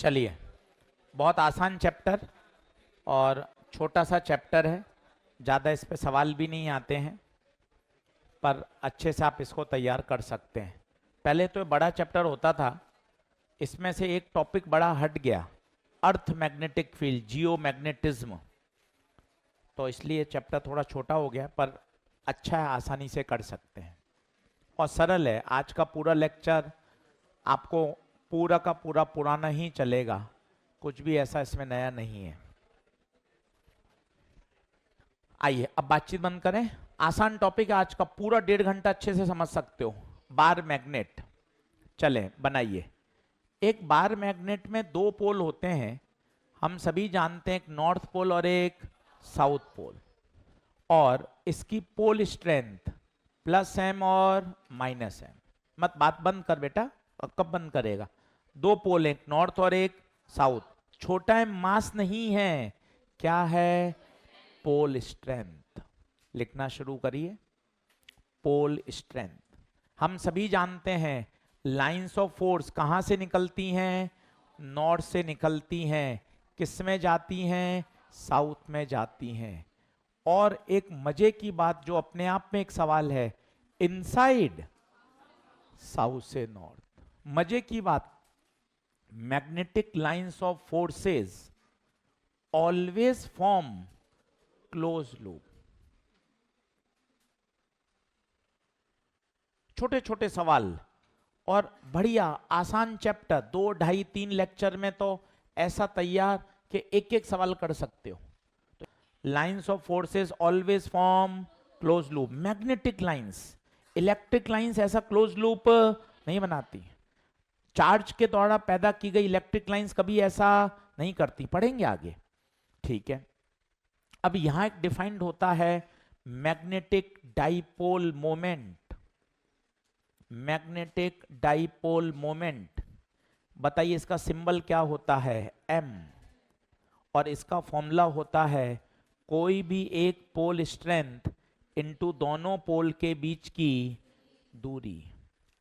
चलिए, बहुत आसान चैप्टर और छोटा सा चैप्टर है, ज़्यादा इस पे सवाल भी नहीं आते हैं, पर अच्छे से आप इसको तैयार कर सकते हैं। पहले तो बड़ा चैप्टर होता था, इसमें से एक टॉपिक बड़ा हट गया, earth magnetic field, geo magnetism, तो इसलिए चैप्टर थोड़ा छोटा हो गया, पर अच्छा है, आसानी से कर सकते हैं और सरल है। आज का पूरा लेक्चर आपको पूरा का पूरा पुराना ही चलेगा, कुछ भी ऐसा इसमें नया नहीं है। आइए अब बातचीत बंद करें। आसान टॉपिक है आज का, पूरा 1.5 घंटा अच्छे से समझ सकते हो। बार मैग्नेट, चले बनाइए। एक बार मैग्नेट में दो पोल होते हैं, हम सभी जानते हैं, एक नॉर्थ पोल और एक साउथ पोल, और इसकी पोल स्ट्रेंथ +m और -m। मत बात बंद कर बेटा, कब बंद करेगा? दो पोल, एक नॉर्थ और एक साउथ। छोटा है, मास नहीं है, क्या है? Pole strength. लिखना शुरू करिए, पोल स्ट्रेंथ। हम सभी जानते हैं लाइंस ऑफ फोर्स कहां से निकलती हैं? नॉर्थ से निकलती हैं। किस में जाती हैं? साउथ में जाती हैं। और एक मजे की बात जो अपने आप में एक सवाल है, इनसाइड साउथ से नॉर्थ। मजे की बात, magnetic lines of forces always form close loop. छोटे छोटे सवाल और बढ़िया आसान चैप्टर, 2, 2.5, 3 लेक्चर में तो ऐसा तैयार कि एक एक सवाल कर सकते हो। Lines of forces always form close loop. Magnetic lines, electric lines ऐसा क्लोज लूप नहीं बनाती। चार्ज के द्वारा पैदा की गई इलेक्ट्रिक लाइंस कभी ऐसा नहीं करती, पढ़ेंगे आगे, ठीक है। अब यहां एक डिफाइंड होता है magnetic dipole moment. Magnetic dipole moment, बताइए इसका सिंबल क्या होता है? m, और इसका फॉर्मूला होता है कोई भी एक पोल स्ट्रेंथ इनटू दोनों पोल के बीच की दूरी।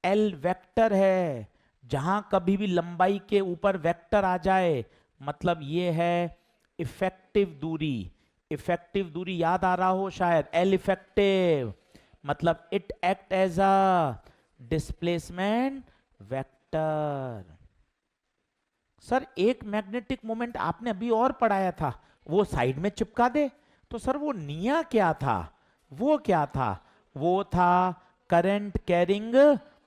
L वेक्टर है, जहां कभी भी लंबाई के ऊपर वेक्टर आ जाए मतलब ये है इफेक्टिव दूरी। इफेक्टिव दूरी याद आ रहा हो शायद, L इफेक्टिव मतलब it act as a displacement vector. Sir एक मैग्नेटिक मोमेंट आपने अभी और पढ़ाया था, वो साइड में चिपका दे, तो सर वो निया क्या था? वो क्या था? वो था करंट कैरिंग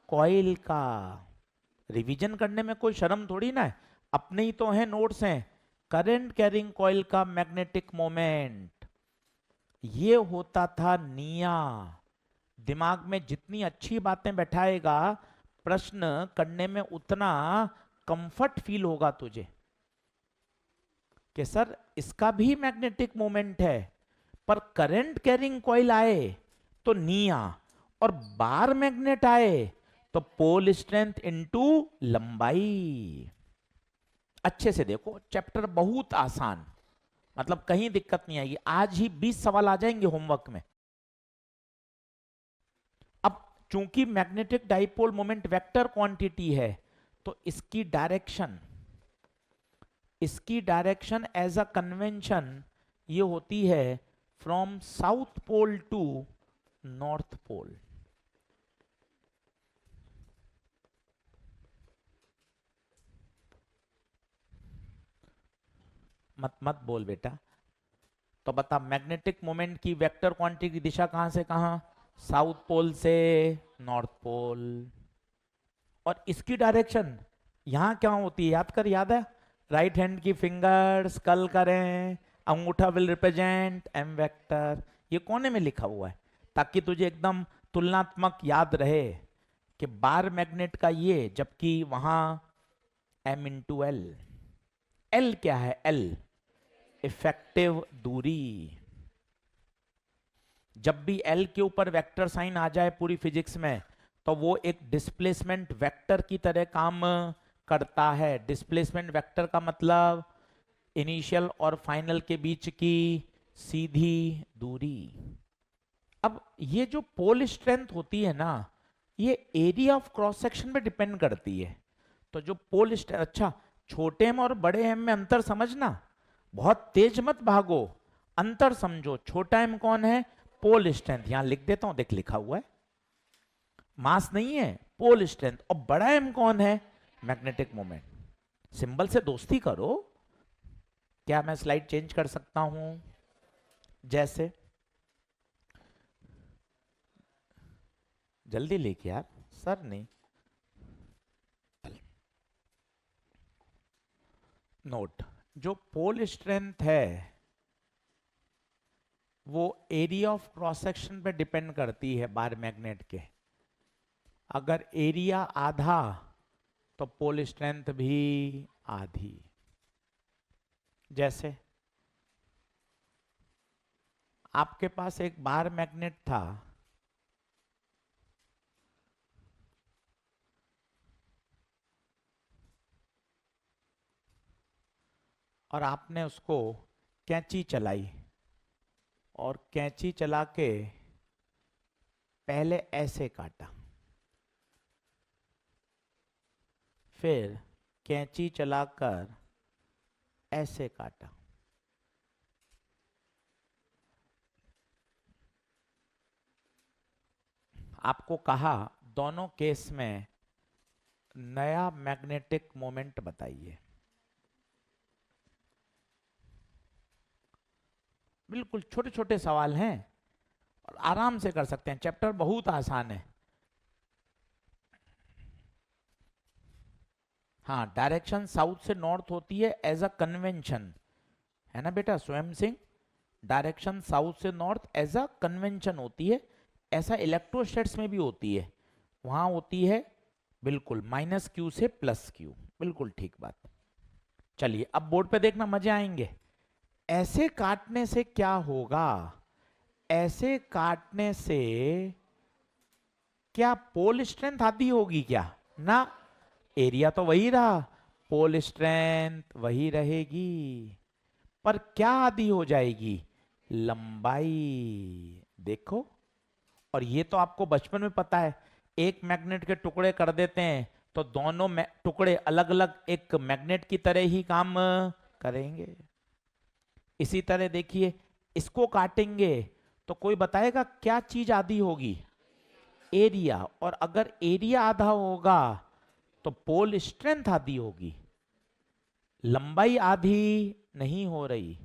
कॉइल का। रिवीजन करने में कोई शर्म थोड़ी ना है, अपने ही तो हैं, नोट्स हैं। करंट कैरिंग कॉइल का मैग्नेटिक मोमेंट ये होता था निया। दिमाग में जितनी अच्छी बातें बैठाएगा, प्रश्न करने में उतना कंफर्ट फील होगा तुझे कि सर इसका भी मैग्नेटिक मोमेंट है, पर करंट कैरिंग कॉइल आए तो निया, और बार मैग्नेट आए तो पोल स्ट्रेंथ इनटू लंबाई। अच्छे से देखो, चैप्टर बहुत आसान, मतलब कहीं दिक्कत नहीं आएगी। आज ही 20 सवाल आ जाएंगे होमवर्क में। अब चूंकि magnetic dipole moment vector quantity है, तो इसकी डायरेक्शन एज अ कन्वेंशन ये होती है from south pole to north pole. मत बोल बेटा, तो बता, मैग्नेटिक मोमेंट की वेक्टर क्वांटिटी की दिशा कहां से कहां? साउथ पोल से नॉर्थ पोल। और इसकी डायरेक्शन यहां क्या होती है? याद कर, याद है? राइट हैंड की फिंगर्स कल करें, अंगूठा विल रिप्रेजेंट m वेक्टर। ये कोने में लिखा हुआ है ताकि तुझे एकदम तुलनात्मक याद रहे कि बार मैग्नेट का ये, जबकि वहां m इंटू एल। एल क्या है? एल इफेक्टिव दूरी। जब भी एल के ऊपर वेक्टर साइन आ जाए पूरी फिजिक्स में, तो वो एक डिस्प्लेसमेंट वेक्टर की तरह काम करता है। डिस्प्लेसमेंट वेक्टर का मतलब इनिशियल और फाइनल के बीच की सीधी दूरी। अब ये जो पोल स्ट्रेंथ होती है ना, ये एरिया ऑफ क्रॉस सेक्शन पे डिपेंड करती है। तो जो पोल स्ट्रेंथ, अच्छा छोटे एम और बड़े एम में अंतर समझना, बहुत तेज मत भागो, अंतर समझो। छोटा एम कौन है? पोल स्ट्रेंथ, यहां लिख देता हूं, देख लिखा हुआ है, मास नहीं है, पोल स्ट्रेंथ। और बड़ा एम कौन है? Magnetic moment. सिंबल से दोस्ती करो। क्या मैं स्लाइड चेंज कर सकता हूं? जैसे जल्दी लेके यार, सर नहीं। नोट, जो पोल स्ट्रेंथ है वो एरिया ऑफ क्रॉस सेक्शन पे डिपेंड करती है बार मैग्नेट के। अगर एरिया आधा तो पोल स्ट्रेंथ भी आधी। जैसे आपके पास एक बार मैग्नेट था, और आपने उसको कैंची चलाई, और कैंची चला के पहले ऐसे काटा, फिर कैंची चलाकर ऐसे काटा। आपको कहा दोनों केस में नया मैग्नेटिक मोमेंट बताइए। बिल्कुल छोटे छोटे सवाल हैं और आराम से कर सकते हैं, चैप्टर बहुत आसान है। हाँ, डायरेक्शन साउथ से नॉर्थ होती है एज अ कन्वेंशन, है ना बेटा स्वयं सिंह? डायरेक्शन साउथ से नॉर्थ एज अ कन्वेंशन होती है। ऐसा इलेक्ट्रोस्टैट्स में भी होती है, वहां होती है बिल्कुल -q से +q, बिल्कुल ठीक बात। चलिए अब बोर्ड पे देखना, मजे आएंगे। ऐसे काटने से क्या होगा? ऐसे काटने से क्या पोल स्ट्रेंथ आधी होगी क्या? ना, एरिया तो वही रहा, पोल स्ट्रेंथ वही रहेगी, पर क्या आधी हो जाएगी? लंबाई। देखो, और ये तो आपको बचपन में पता है, एक मैग्नेट के टुकड़े कर देते हैं तो दोनों टुकड़े अलग अलग एक मैग्नेट की तरह ही काम करेंगे। इसी तरह देखिए, इसको काटेंगे तो कोई बताएगा क्या चीज आधी होगी? एरिया। और अगर एरिया आधा होगा तो पोल स्ट्रेंथ आधी होगी। लंबाई आधी नहीं हो रही,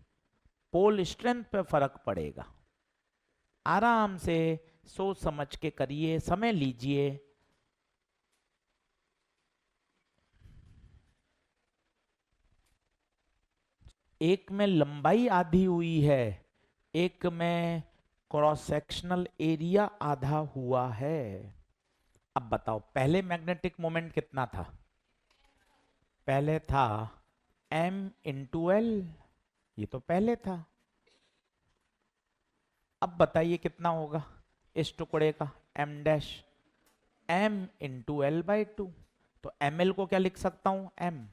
पोल स्ट्रेंथ पे फर्क पड़ेगा। आराम से सोच समझ के करिए, समय लीजिए। एक में लंबाई आधी हुई है, एक में क्रॉस सेक्शनल एरिया आधा हुआ है। अब बताओ पहले मैग्नेटिक मोमेंट कितना था? पहले था m×l, ये तो पहले था। अब बताइए कितना होगा इस टुकड़े का? m×l/2। तो ml को क्या लिख सकता हूं? m।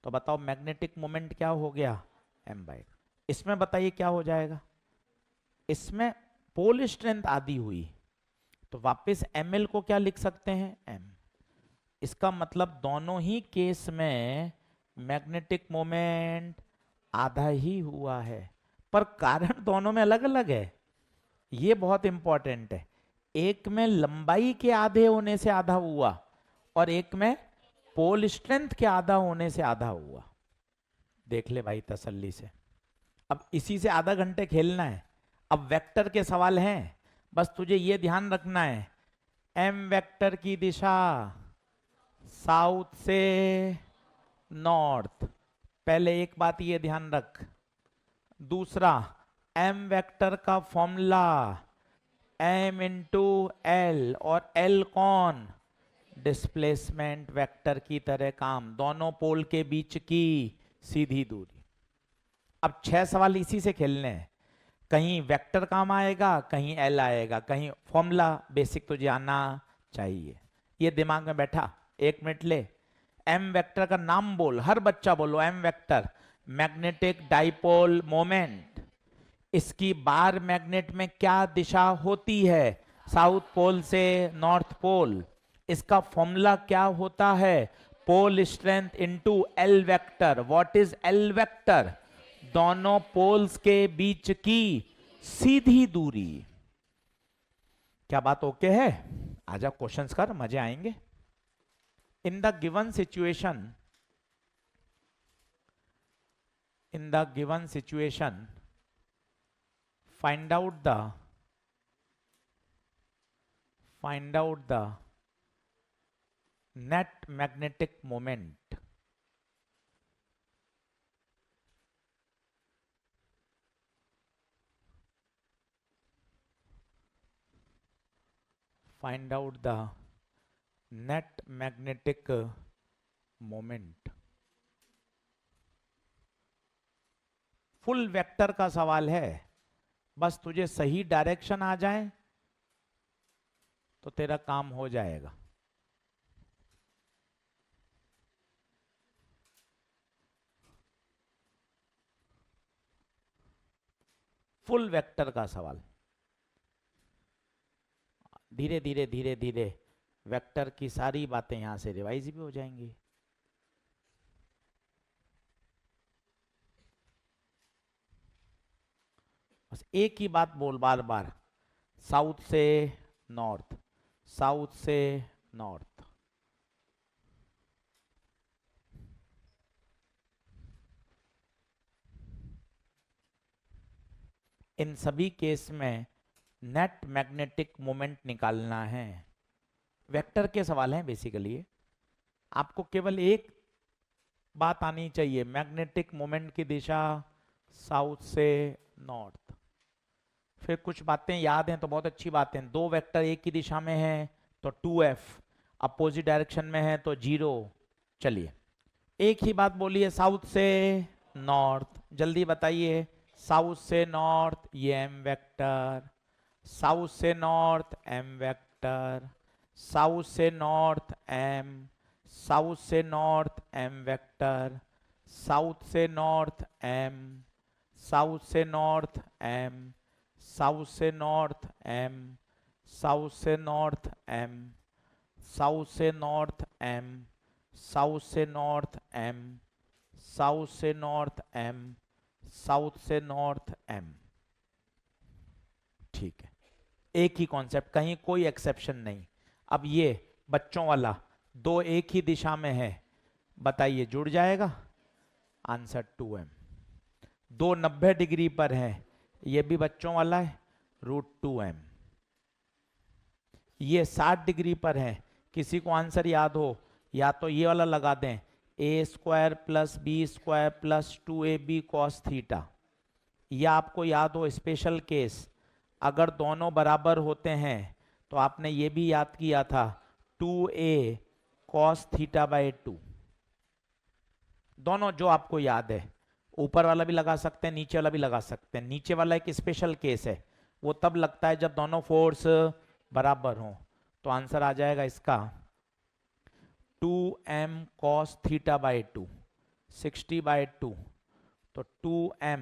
तो बताओ मैग्नेटिक मोमेंट क्या हो गया? m/2। इसमें बताइए क्या हो जाएगा? इसमें पोल स्ट्रेंथ आधी हुई, तो वापस ml को क्या लिख सकते हैं? m। इसका मतलब दोनों ही केस में मैग्नेटिक मोमेंट आधा ही हुआ है, पर कारण दोनों में अलग अलग है। ये बहुत इंपॉर्टेंट है। एक में लंबाई के आधे होने से आधा हुआ, और एक में पोल स्ट्रेंथ के आधा होने से आधा हुआ। देख ले भाई तसल्ली से। अब इसी से आधा घंटे खेलना है। अब वेक्टर के सवाल हैं, बस तुझे ये ध्यान रखना है, m वेक्टर की दिशा साउथ से नॉर्थ। पहले एक बात ये ध्यान रख। दूसरा, m वेक्टर का फॉर्मूला m×l, और l कौन? डिस्प्लेसमेंट वेक्टर की तरह काम, दोनों पोल के बीच की सीधी दूरी। अब 6 सवाल इसी से खेलने हैं। कहीं वेक्टर काम आएगा, कहीं एल आएगा, कहीं फॉर्मूला बेसिक तुझे आना चाहिए। ये दिमाग में बैठा, 1 मिनट ले। एम वेक्टर का नाम बोल, हर बच्चा बोलो M vector. Magnetic dipole moment. इसकी बार मैग्नेट में क्या दिशा होती है? साउथ पोल से नॉर्थ पोल। इसका फॉर्मूला क्या होता है? Pole strength into L vector. What is L vector? दोनों पोल्स के बीच की सीधी दूरी। क्या बात ओके है? आजा क्वेश्चंस कर, मजे आएंगे। In the given situation, in the given situation, find out the net magnetic moment. Find out the net magnetic moment. Full vector का सवाल है, बस तुझे सही डायरेक्शन आ जाए तो तेरा काम हो जाएगा। फुल वेक्टर का सवाल। धीरे धीरे धीरे धीरे वेक्टर की सारी बातें यहां से रिवाइज भी हो जाएंगी। बस एक ही बात बोल बार बार, साउथ से नॉर्थ, साउथ से नॉर्थ। इन सभी केस में नेट मैग्नेटिक मोमेंट निकालना है। वेक्टर के सवाल हैं बेसिकली। आपको केवल एक बात आनी चाहिए, मैग्नेटिक मोमेंट की दिशा साउथ से नॉर्थ। फिर कुछ बातें याद हैं तो बहुत अच्छी बात है। दो वेक्टर एक ही दिशा में है तो 2f, अपोजिट डायरेक्शन में है तो 0। चलिए एक ही बात बोलिए, साउथ से नॉर्थ। जल्दी बताइए, साउथ से नॉर्थ ये m वेक्टर, साउथ से नॉर्थ m वेक्टर, साउथ से नॉर्थ m, साउथ से नॉर्थ m वेक्टर, साउथ से नॉर्थ m, साउथ से नॉर्थ m, साउथ से नॉर्थ m, साउथ से नॉर्थ m, साउथ से नॉर्थ m, साउथ से नॉर्थ m, साउथ से नॉर्थ m, साउथ से नॉर्थ m। ठीक है, एक ही कॉन्सेप्ट, कहीं कोई एक्सेप्शन नहीं। अब ये बच्चों वाला दो एक ही दिशा में है, बताइए जुड़ जाएगा? Answer 2m। दो 90 डिग्री पर है, ये भी बच्चों वाला है, √2m। ये 60 डिग्री पर है, किसी को आंसर याद हो या तो ये वाला लगा दें, a² + b² + 2ab cos theta. या आपको याद हो स्पेशल केस, अगर दोनों बराबर होते हैं तो आपने ये भी याद किया था 2a cos θ/2। दोनों जो आपको याद है, ऊपर वाला भी लगा सकते हैं, नीचे वाला भी लगा सकते हैं। नीचे वाला एक स्पेशल केस है, वो तब लगता है जब दोनों फोर्स बराबर हों। तो आंसर आ जाएगा इसका 2m cos θ/2, 60/2। तो 2m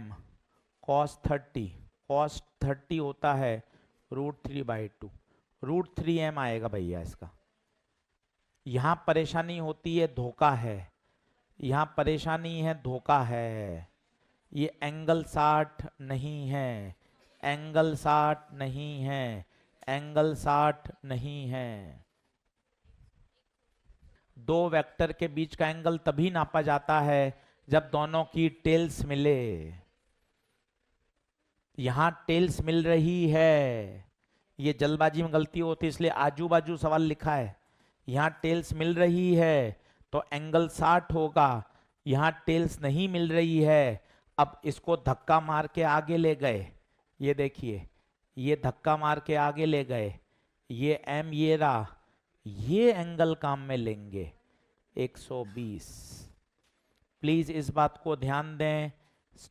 cos 30, cos 30 होता है √3/2, √3m आएगा भैया इसका। यहां परेशानी होती है, धोखा है, यहां परेशानी है, धोखा है। ये एंगल 60 नहीं है, एंगल 60 नहीं है, एंगल 60 नहीं है। दो वेक्टर के बीच का एंगल तभी नापा जाता है जब दोनों की टेल्स मिले। यहां टेल्स मिल रही है, ये जल्दबाजी में गलती होती है इसलिए आजू बाजू सवाल लिखा है। यहां टेल्स मिल रही है तो एंगल 60 होगा, यहां टेल्स नहीं मिल रही है। अब इसको धक्का मार के आगे ले गए, ये देखिए, ये धक्का मार के आगे ले गए, ये m ये रहा, ये एंगल काम में लेंगे 120। प्लीज इस बात को ध्यान दें,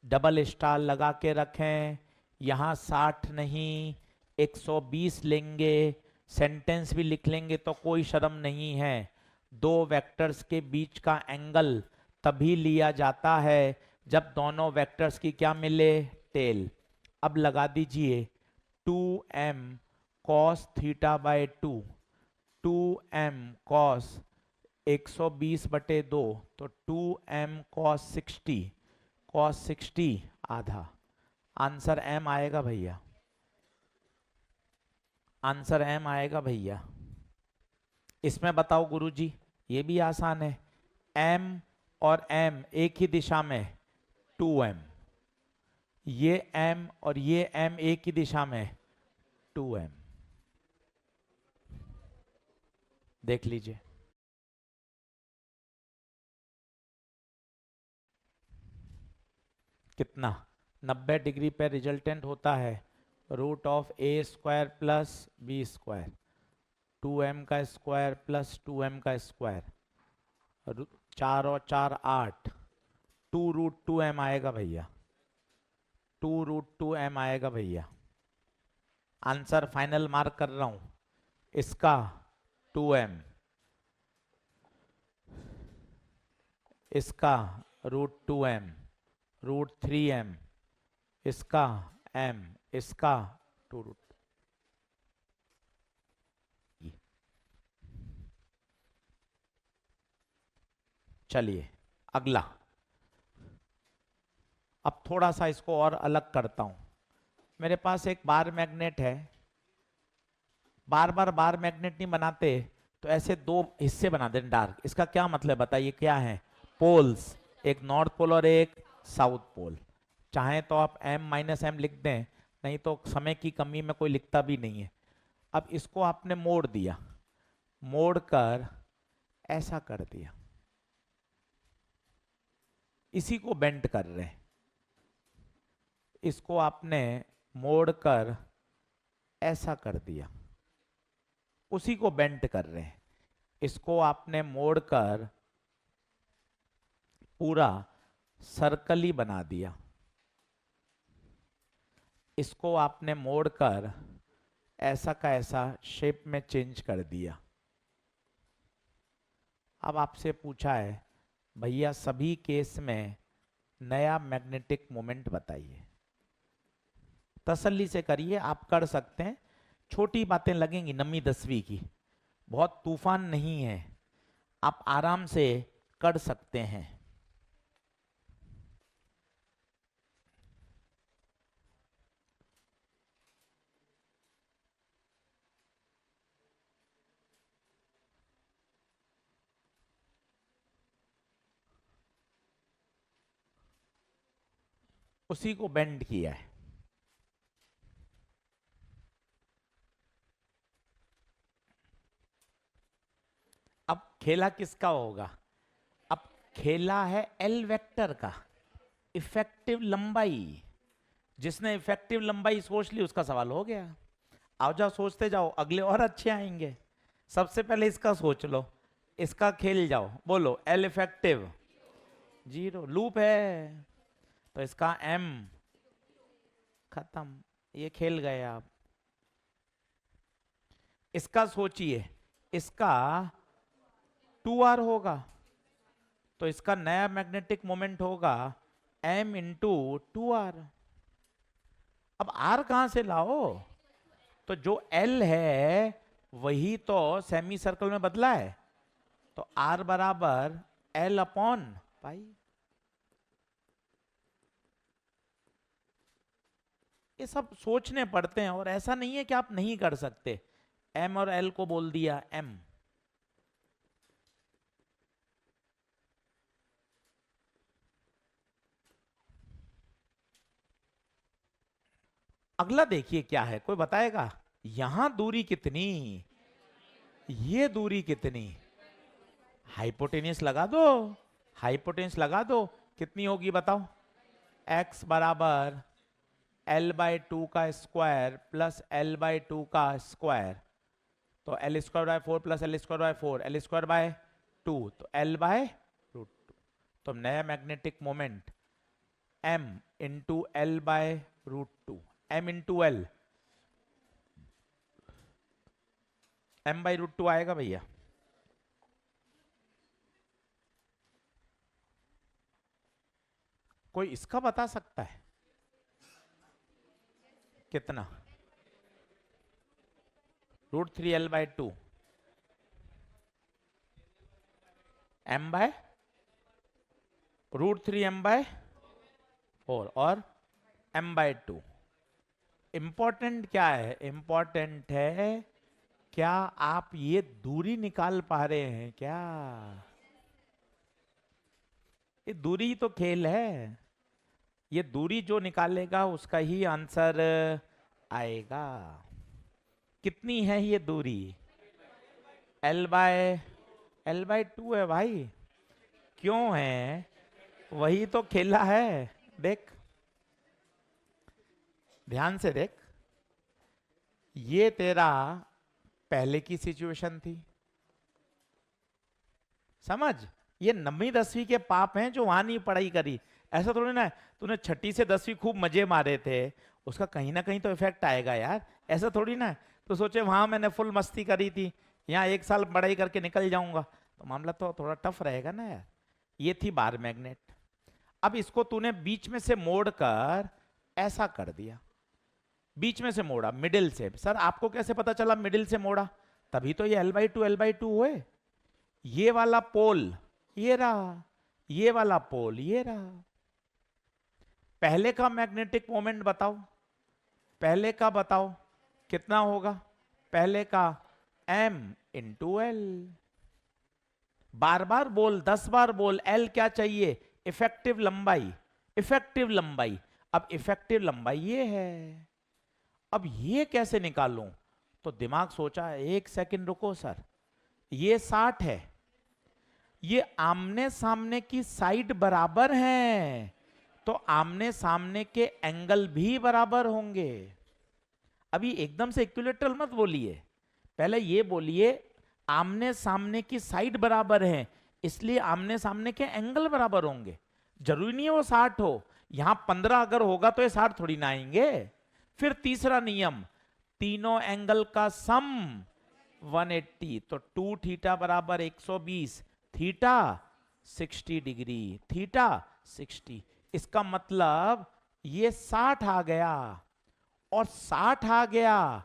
डबल स्टार लगा के रखें। यहां 60 नहीं 120 लेंगे, सेंटेंस भी लिख लेंगे तो कोई शर्म नहीं है। दो वेक्टर्स के बीच का एंगल तभी लिया जाता है जब दोनों वेक्टर्स की क्या मिले, टेल। अब लगा दीजिए 2m cos θ/2, 2m cos 120/2 तो 2m cos 60 आधा। आंसर m आएगा भैया, आंसर m आएगा भैया। इसमें बताओ गुरुजी, ये भी आसान है, m और m एक ही दिशा में 2m, ये m और ये m एक ही दिशा में 2m। देख लीजिए, कितना 90 डिग्री पे रिजल्टेंट होता है √a² प्लस b², 2m का स्क्वायर प्लस 2m का स्क्वायर, 4 और 4 8, 2√2m आएगा भैया, 2√2m आएगा भैया। आंसर फाइनल मार्क कर रहा हूं, इसका 2m, इसका √2m, √3m, इसका m, इसका 2√। चलिए अगला, अब थोड़ा सा इसको और अलग करता हूं। मेरे पास एक बार मैग्नेट है, बार बार बार मैग्नेट नहीं बनाते तो ऐसे दो हिस्से बना दें डार्क। इसका क्या मतलब बताइए, क्या है? पोल्स, एक नॉर्थ पोल और एक साउथ पोल। चाहे तो आप m-m लिख दें, नहीं तो समय की कमी में कोई लिखता भी नहीं है। अब इसको आपने मोड़ दिया, मोड़ कर ऐसा कर दिया, इसी को बेंड कर रहे हैं। इसको आपने मोड़ कर ऐसा कर दिया, उसी को बेंड कर रहे हैं। इसको आपने मोड़ कर पूरा सर्कल ही बना दिया, इसको आपने मोड़कर ऐसा का ऐसा शेप में चेंज कर दिया। अब आपसे पूछा है भैया सभी केस में नया मैग्नेटिक मोमेंट बताइए। तसल्ली से करिए, आप कर सकते हैं। छोटी बातें लगेंगी, 9वीं 10वीं की, बहुत तूफान नहीं है, आप आराम से कर सकते हैं। उसी को बेंड किया है। अब खेला किसका होगा? अब खेला है एल वेक्टर का, इफेक्टिव लंबाई। जिसने इफेक्टिव लंबाई सोच ली उसका सवाल हो गया। आओ जाओ सोचते जाओ, अगले और अच्छे आएंगे। सबसे पहले इसका सोच लो, इसका खेल जाओ, बोलो एल इफेक्टिव 0, लूप है तो इसका m खत्म, ये खेल गए आप। इसका सोचिए, इसका 2r होगा तो इसका नया मैग्नेटिक मोमेंट होगा m इंटू 2r। अब r कहां से लाओ? तो जो l है वही तो सेमी सर्कल में बदला है, तो r बराबर l अपॉन पाई। ये सब सोचने पड़ते हैं, और ऐसा नहीं है कि आप नहीं कर सकते। m और l को बोल दिया m। अगला देखिए क्या है, कोई बताएगा? यहां दूरी कितनी, ये दूरी कितनी, हाइपोटेन्यूस लगा दो, हाइपोटेन्यूस लगा दो, कितनी होगी बताओ? x बराबर l/2 का स्क्वायर प्लस l/2 का स्क्वायर, तो l²/4 प्लस l²/4, l²/2, तो l/√2। तो नया magnetic moment m into l/√2, m into l, m/√2 आएगा भैया। कोई इसका बता सकता है कितना? √3l/2, m/√3m/4 और m/2। इंपॉर्टेंट क्या है? इंपॉर्टेंट है क्या आप ये दूरी निकाल पा रहे हैं क्या? ये दूरी तो खेल है, ये दूरी जो निकालेगा उसका ही आंसर आएगा। कितनी है ये दूरी? L/2 है भाई। क्यों है? वही तो खेला है। देख, ध्यान से देख, ये तेरा पहले की सिचुएशन थी, समझ? ये 9वीं 10वीं के पाप हैं जो वहां नहीं पढ़ाई करी। ऐसा थोड़ी ना है तूने 6ठी से 10वीं खूब मजे मारे थे, उसका कहीं ना कहीं तो इफेक्ट आएगा यार। ऐसा थोड़ी ना है तो सोचे वहां मैंने फुल मस्ती करी थी, यहाँ 1 साल पढ़ाई करके निकल जाऊंगा, तो मामला तो थोड़ा टफ रहेगा ना यार। ये थी बार मैग्नेट। अब इसको तूने बीच में से मोड़ कर ऐसा कर दिया, बीच में से मोड़ा, मिडिल से। सर आपको कैसे पता चला मिडिल से मोड़ा? तभी तो ये L/2 हुए। ये वाला पोल ये रहा, ये वाला पोल ये रहा। पहले का मैग्नेटिक मोमेंट बताओ, पहले का बताओ कितना होगा? पहले का m/L। बार बार बोल, 10 बार बोल। L क्या चाहिए? इफेक्टिव लंबाई, इफेक्टिव लंबाई। अब इफेक्टिव लंबाई ये है। अब ये कैसे निकालूं? तो दिमाग सोचा, 1 सेकंड रुको सर, ये 60 है, ये आमने सामने की साइड बराबर हैं, तो आमने सामने के एंगल भी बराबर होंगे। अभी एकदम से इक्विलेटरल मत बोलिए, पहले ये बोलिए आमने सामने की साइड बराबर हैं, इसलिए आमने सामने के एंगल बराबर होंगे। जरूरी नहीं है वो 60 हो, यहां 15 अगर होगा तो ये 60 थोड़ी ना आएंगे। फिर तीसरा नियम, तीनों एंगल का सम 180, तो 2 थीटा बराबर 120, थीटा 60 डिग्री, थीटा 60। इसका मतलब ये 60 आ गया, और 60 आ गया,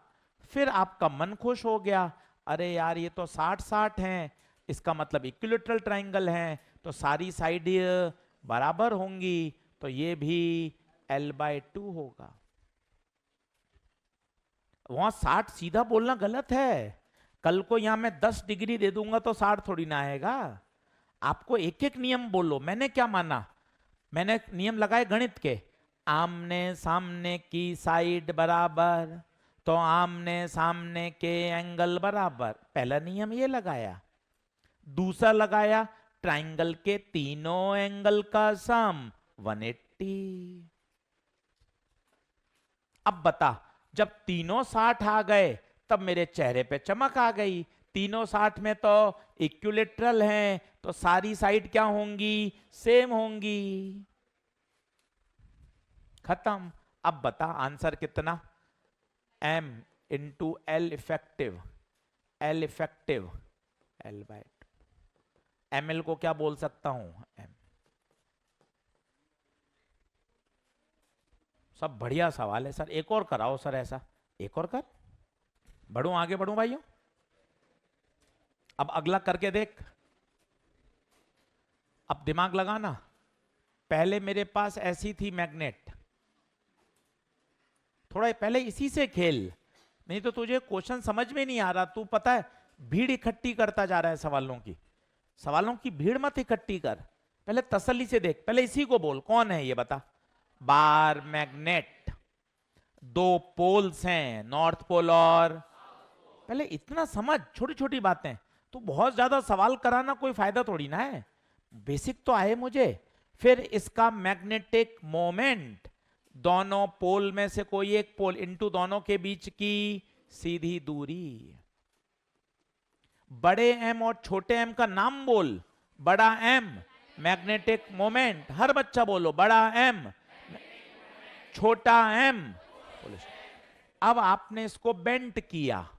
फिर आपका मन खुश हो गया, अरे यार ये तो 60-60 हैं, इसका मतलब इक्विलेटरल ट्राइंगल है, तो सारी साइड बराबर होंगी, तो ये भी L/2 होगा। वहां 60 सीधा बोलना गलत है। कल को यहां मैं 10 डिग्री दे दूंगा तो 60 थोड़ी ना आएगा। आपको एक एक नियम बोलो। मैंने क्या माना? मैंने नियम लगाए गणित के, आमने सामने की साइड बराबर, तो आमने सामने के एंगल बराबर। पहला नियम ये लगाया। दूसरा लगाया, ट्राइंगल के तीनों एंगल का सम 180। अब बता, जब तीनों 60 आ गए तब मेरे चेहरे पे चमक आ गई। तीनों 60 में तो इक्विलेटरल हैं, तो सारी साइड क्या होंगी? सेम होंगी। खत्म। अब बता आंसर कितना? m/L effective, L effective L/2। ml को क्या बोल सकता हूं? m। सब बढ़िया सवाल है सर, एक और कराओ सर, ऐसा एक और कर। बढ़ूं, आगे बढ़ूं भाइयों। अब अगला करके देख, अब दिमाग लगाना। पहले मेरे पास ऐसी थी मैग्नेट, थोड़ा पहले इसी से खेल, नहीं तो तुझे क्वेश्चन समझ में नहीं आ रहा। तू पता है भीड़ इकट्ठी करता जा रहा है सवालों की, सवालों की भीड़ मत इकट्ठी कर, पहले तसल्ली से देख। पहले इसी को बोल, कौन है ये बता? बार मैग्नेट, 2 पोल्स हैं, नॉर्थ पोल और, पहले इतना समझ, छोटी छोटी बातें। तो बहुत ज्यादा सवाल कराना कोई फायदा थोड़ी ना है, बेसिक तो आए मुझे। फिर इसका मैग्नेटिक मोमेंट, दोनों पोल में से कोई एक पोल इनटू दोनों के बीच की सीधी दूरी। बड़े एम और छोटे एम का नाम बोल। बड़ा एम मैग्नेटिक मोमेंट, हर बच्चा बोलो बड़ा एम, छोटा एम। अब आपने इसको बेंट किया,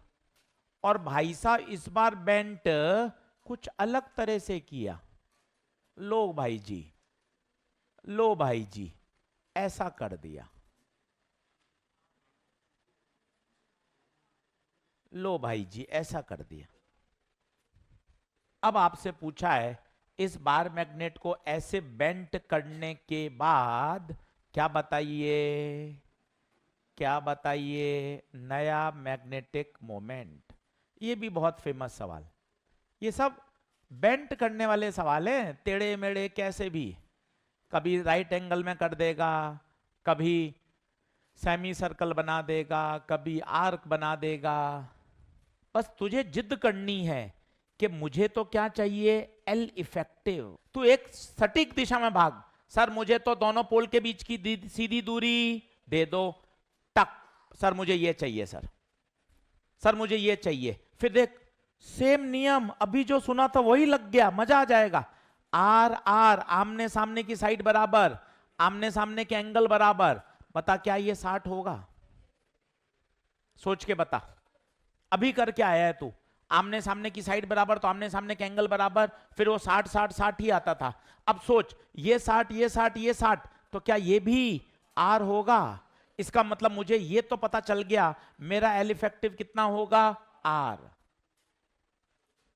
और भाई साहब इस बार बेंट कुछ अलग तरह से किया। लो भाई जी, लो भाई जी, ऐसा कर दिया। लो भाई जी, ऐसा कर दिया। अब आपसे पूछा है इस बार मैग्नेट को ऐसे बेंट करने के बाद क्या बताइए, क्या बताइए, नया मैग्नेटिक मोमेंट। ये भी बहुत फेमस सवाल। ये सब बेंट करने वाले सवाल हैं, टेढ़े मेढ़े कैसे भी। कभी राइट एंगल में कर देगा, कभी सेमी सर्कल बना देगा, कभी आर्क बना देगा। बस तुझे जिद करनी है कि मुझे तो क्या चाहिए, एल इफेक्टिव। तू एक सटीक दिशा में भाग। सर मुझे तो दोनों पोल के बीच की सीधी दूरी दे दो, टक। सर मुझे ये चाहिए, सर मुझे ये चाहिए। फिर देख, सेम नियम अभी जो सुना था वही लग गया, मजा आ जाएगा। आर आर, आमने सामने की साइड बराबर, आमने सामने के एंगल बराबर। बता क्या ये 60 होगा? सोच के बता, अभी करके आया है तू। आमने सामने की साइड बराबर तो आमने सामने के एंगल बराबर, फिर वो 60 60 60 ही आता था। अब सोच, ये 60 ये 60 ये 60, तो क्या ये भी आर होगा? इसका मतलब मुझे ये तो पता चल गया मेरा एल इफेक्टिव कितना होगा, आर।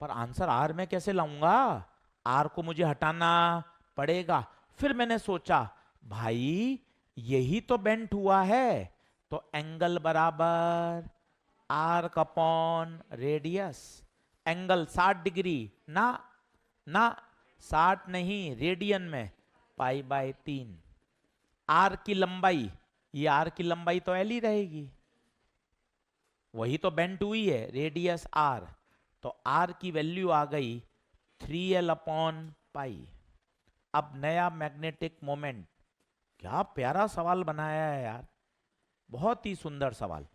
पर आंसर आर में कैसे लाऊंगा? आर को मुझे हटाना पड़ेगा। फिर मैंने सोचा भाई यही तो बेंट हुआ है, तो एंगल बराबर arc upon radius. Angle 60 degree ना, ना 60 नहीं, रेडियन में पाई बाय 3। आर की लंबाई, ये आर की लंबाई तो एल ही रहेगी, वही तो बेंट हुई है, रेडियस आर। तो आर की वैल्यू आ गई 3l अपॉन पाई। अब नया मैग्नेटिक मोमेंट। क्या प्यारा सवाल बनाया है यार, बहुत ही सुंदर सवाल।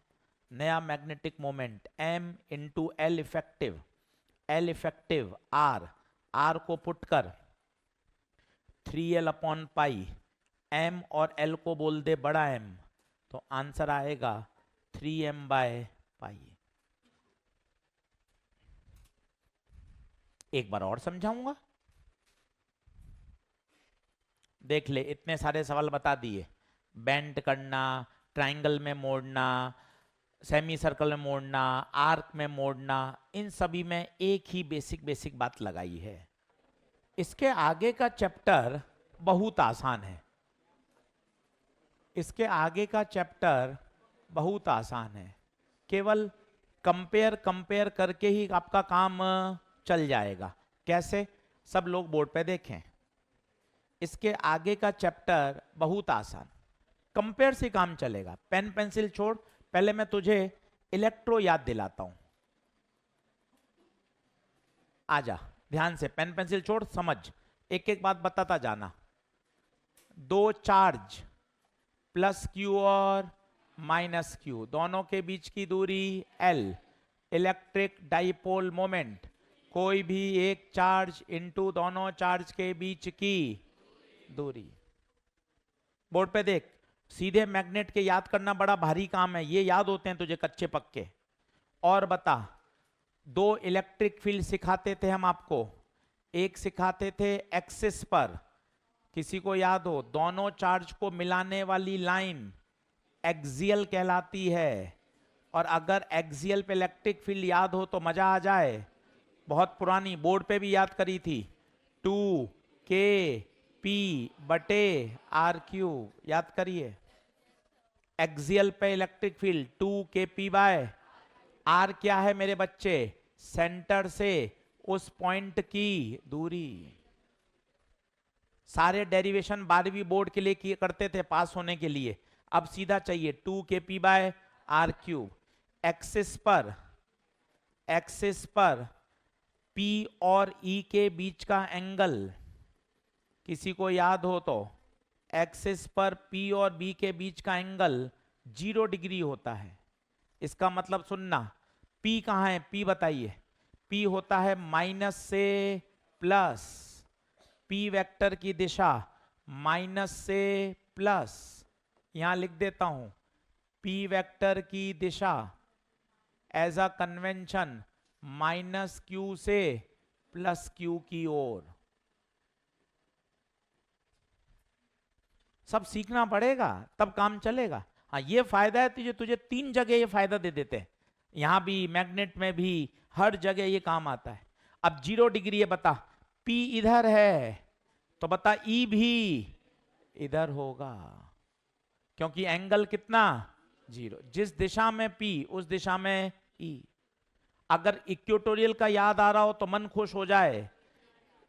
नया magnetic moment m into L effective, L effective r, r को पुट कर 3l अपॉन पाई, m और l को बोल दे बड़ा M, तो आंसर आएगा 3m बाय पाई। एक बार और समझाऊंगा, देख ले। इतने सारे सवाल बता दिए, बेंड करना, ट्रायंगल में मोड़ना, सेमी सर्कल में मोड़ना, आर्क में मोड़ना, इन सभी में एक ही बेसिक बात लगाई है। इसके आगे का चैप्टर बहुत आसान है, इसके आगे का चैप्टर बहुत आसान है। केवल कंपेयर करके ही आपका काम चल जाएगा। कैसे? सब लोग बोर्ड पे देखें। इसके आगे का चैप्टर बहुत आसान, कंपेयर से काम चलेगा। पेन पेंसिल छोड़, पहले मैं तुझे इलेक्ट्रो याद दिलाता हूं। आजा ध्यान से, पेन पेंसिल छोड़, समझ, एक एक बात बताता जाना। दो चार्ज प्लस क्यू और माइनस क्यू, दोनों के बीच की दूरी L। इलेक्ट्रिक डाइपोल मोमेंट, कोई भी एक चार्ज इंटू दोनों चार्ज के बीच की दूरी। बोर्ड पे देख, सीधे मैग्नेट के याद करना बड़ा भारी काम है, ये याद होते हैं तुझे कच्चे पक्के। और बता, दो इलेक्ट्रिक फील्ड सिखाते थे हम आपको। एक सिखाते थे एक्सिस पर, किसी को याद हो, दोनों चार्ज को मिलाने वाली लाइन एक्सियल कहलाती है। और अगर एक्सियल पे इलेक्ट्रिक फील्ड याद हो तो मजा आ जाए, बहुत पुरानी, बोर्ड पे भी याद करी थी, 2k p बटे आर क्यूब, याद करिए। एक्सियल पे electric field 2k p by r क्या है मेरे बच्चे? सेंटर से उस पॉइंट की दूरी। सारे डेरिवेशन 12वीं बोर्ड के लिए किए करते थे पास होने के लिए, अब सीधा चाहिए 2k p by r cube. Axis पर P और E के बीच का एंगल, किसी को याद हो तो, एक्सिस पर P और B के बीच का एंगल 0 डिग्री होता है। इसका मतलब सुनना, P कहाँ है? P बताइए। P होता है माइनस से प्लस, P वेक्टर की दिशा माइनस से प्लस। यहां लिख देता हूं, P वेक्टर की दिशा as a convention minus Q से प्लस Q की ओर। सब सीखना पड़ेगा तब काम चलेगा। हाँ, ये फायदा है तुझे 3 जगह ये फायदा दे देते हैं, यहां भी, मैग्नेट में भी, हर जगह ये काम आता है। अब 0 डिग्री है, बता P इधर है तो बता E भी इधर होगा, क्योंकि एंगल कितना 0, जिस दिशा में P उस दिशा में E। अगर इक्वेटोरियल का याद आ रहा हो तो मन खुश हो जाए,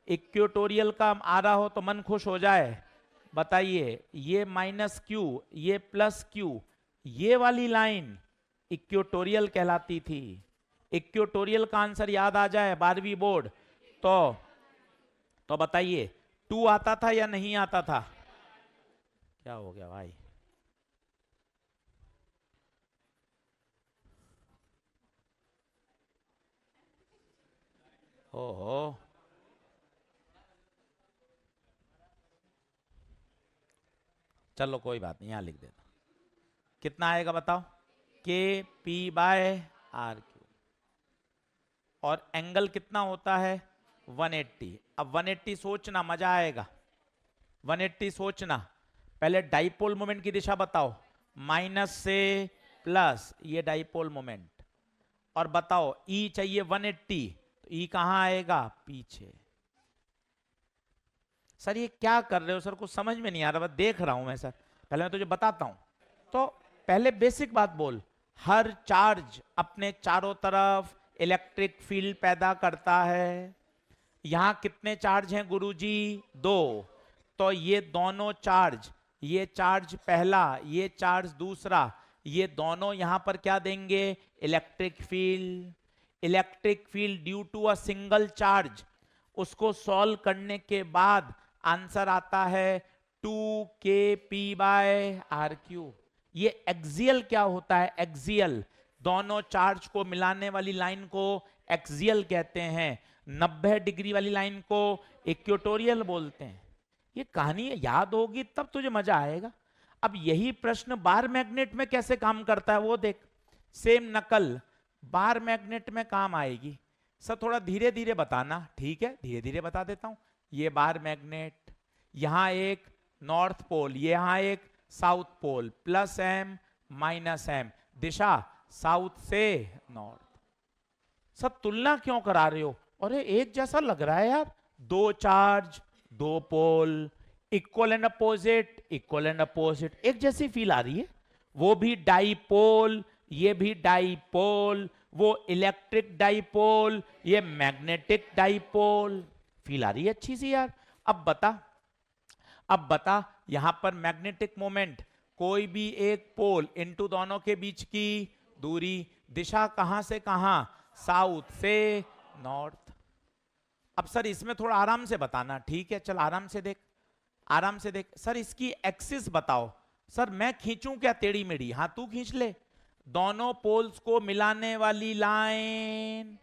इक्वेटोरियल का आ रहा हो तो मन खुश हो जाए। बताइए, ये माइनस क्यू, ये प्लस क्यू, ये वाली लाइन इक्वेटोरियल कहलाती थी। इक्वेटोरियल का आंसर याद आ जाए 12वीं बोर्ड तो बताइए 2 आता था या नहीं आता था? क्या हो गया भाई? ओहो, चलो कोई बात नहीं, यहां लिख देता। कितना आएगा बताओ? के पी बाय आर क्यू। और एंगल कितना होता है 180। अब 180 सोचना, मजा आएगा। 180 सोचना, पहले डाइपोल मोमेंट की दिशा बताओ, माइनस से प्लस, ये डाइपोल मोमेंट। और बताओ ई चाहिए 180, तो ई कहां आएगा? पीछे। सर ये क्या कर रहे हो सर, कुछ समझ में नहीं आ रहा, बस देख रहा हूं मैं सर, पहले मैं तुझे बताता हूं। तो पहले बेसिक बात बोल, हर चार्ज अपने चारों तरफ इलेक्ट्रिक फील्ड पैदा करता है। यहां कितने चार्ज हैं गुरुजी? 2। तो ये दोनों चार्ज, ये चार्ज पहला, ये चार्ज दूसरा, ये दोनों यहां पर क्या देंगे? Electric field. Electric field due to a single charge, उसको सॉल्व करने के बाद आंसर आता है 2kp/r³। ये एक्सियल क्या होता है? एक्सियल, दोनों चार्ज को मिलाने वाली लाइन को एक्सियल कहते हैं। 90 डिग्री वाली लाइन को इक्वेटोरियल बोलते हैं। ये कहानी याद होगी तब तुझे मजा आएगा। अब यही प्रश्न बार मैग्नेट में कैसे काम करता है वो देख। सेम नकल बार मैग्नेट में काम आएगी। सर थोड़ा धीरे धीरे बताना, ठीक है? धीरे धीरे बता देता हूं। ये बार मैग्नेट, यहां एक नॉर्थ पोल, यहां एक south pole, plus M minus M, दिशा साउथ से नॉर्थ। सब तुलना क्यों करा रहे हो? अरे एक जैसा लग रहा है यार, 2 charge 2 pole, equal and opposite, equal and opposite, एक जैसी फील आ रही है। वो भी डाइपोल, ये भी डाइपोल, वो इलेक्ट्रिक डाइपोल, ये मैग्नेटिक डाइपोल, फील आ रही है अच्छी सी यार। अब बता यहां पर मैग्नेटिक मोमेंट, कोई भी एक पोल इनटू दोनों के बीच की दूरी, दिशा कहां से कहां? साउथ से नॉर्थ। अब सर इसमें थोड़ा आराम से बताना, ठीक है? चल आराम से देख, आराम से देख। सर इसकी एक्सिस बताओ। सर मैं खींचूं क्या टेढ़ी मेढ़ी? हाँ तू खींच ले। दोनों पोल्स को मिलाने वाली लाइन,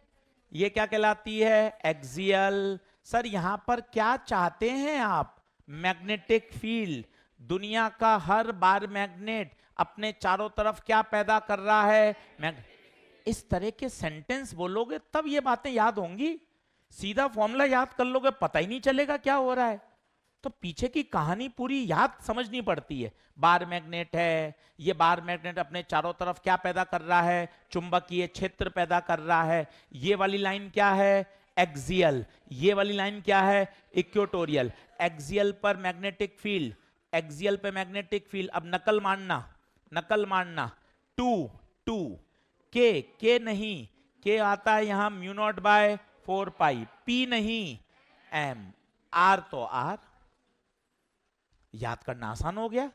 ये क्या कहलाती है? एक्सियल। सर यहां पर क्या चाहते हैं आप? Magnetic field. दुनिया का हर बार मैग्नेट अपने चारों तरफ क्या पैदा कर रहा है? इस तरह के सेंटेंस बोलोगे तब ये बातें याद होंगी। सीधा फॉर्मूला याद कर लोगे पता ही नहीं चलेगा क्या हो रहा है। तो पीछे की कहानी पूरी याद समझनी पड़ती है। बार मैग्नेट है, ये बार मैग्नेट अपने चारों तरफ क्या पैदा कर रहा है? चुंबकीय क्षेत्र पैदा कर रहा है। ये वाली लाइन क्या है? एक्सियल। ये वाली लाइन क्या है? इक्वेटोरियल। एक्सियल पर मैग्नेटिक फील्ड, एक्सियल पे मैग्नेटिक फील्ड। अब नकल मानना, नकल मानना। 2 2 के नहीं, के आता है यहां μ0/4π, पी नहीं एम, आर तो आर। याद करना आसान हो गया।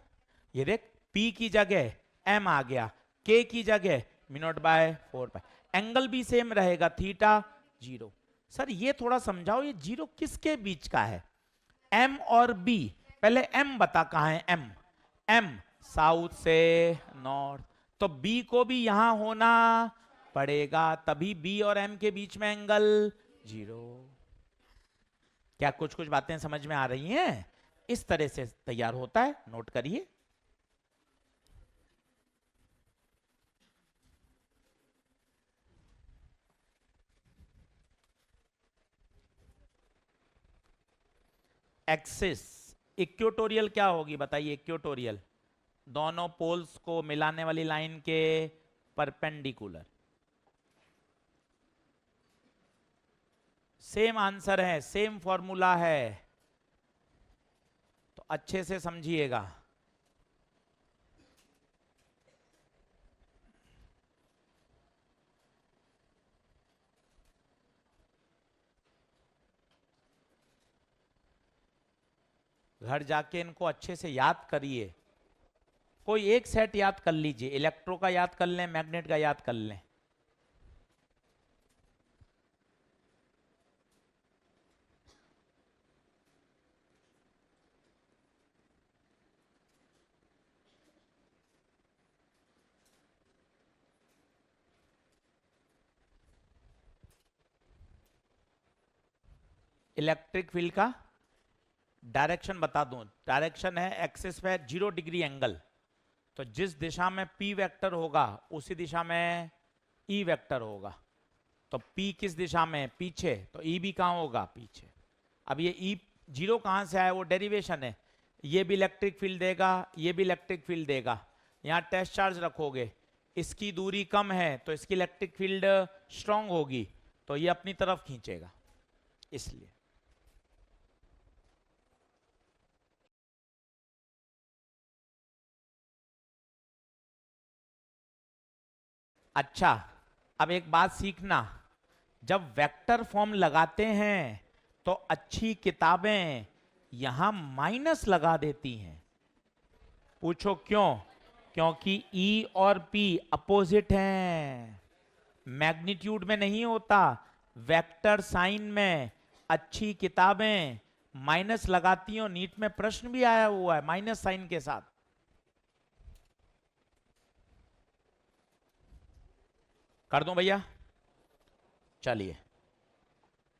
ये देख, P की जगह M आ गया, K की जगह μ0/4π। एंगल भी सेम रहेगा, थीटा 0। सर ये थोड़ा समझाओ, ये 0 किसके बीच का है? M और B। पहले M बता कहां है? M साउथ से नॉर्थ, तो B को भी यहां होना पड़ेगा, तभी B और M के बीच में एंगल 0। क्या कुछ कुछ बातें समझ में आ रही हैं? इस तरह से तैयार होता है, नोट करिए। एक्सिस इक्वेटोरियल क्या होगी बताइए? इक्वेटोरियल दोनों पोल्स को मिलाने वाली लाइन के परपेंडिकुलर। सेम आंसर है, सेम फॉर्मूला है, तो अच्छे से समझिएगा। घर जाके इनको अच्छे से याद करिए। कोई एक सेट याद कर लीजिए, इलेक्ट्रो का याद कर लें, मैग्नेट का याद कर लें। इलेक्ट्रिक फील्ड का डायरेक्शन बता दूं, डायरेक्शन है एक्सिस पे 0 डिग्री एंगल, तो जिस दिशा में P वेक्टर होगा उसी दिशा में E वेक्टर होगा। तो P किस दिशा में, पीछे, तो E भी कहां होगा, पीछे। अब ये E 0 कहां से आया, वो डेरिवेशन है। ये भी इलेक्ट्रिक फील्ड देगा, ये भी इलेक्ट्रिक फील्ड देगा। यहां टेस्ट चार्ज रखोगे, इसकी दूरी कम है तो इसकी इलेक्ट्रिक फील्ड स्ट्रांग होगी, तो ये अपनी तरफ खींचेगा, इसलिए। अच्छा, अब एक बात सीखना, जब वेक्टर फॉर्म लगाते हैं तो अच्छी किताबें यहां माइनस लगा देती हैं। पूछो क्यों? क्योंकि E और P अपोजिट हैं, मैग्नीट्यूड में नहीं होता, वेक्टर साइन में। अच्छी किताबें माइनस लगाती हो, नीट में प्रश्न भी आया हुआ है माइनस साइन के साथ। कर दूं भैया? चलिए,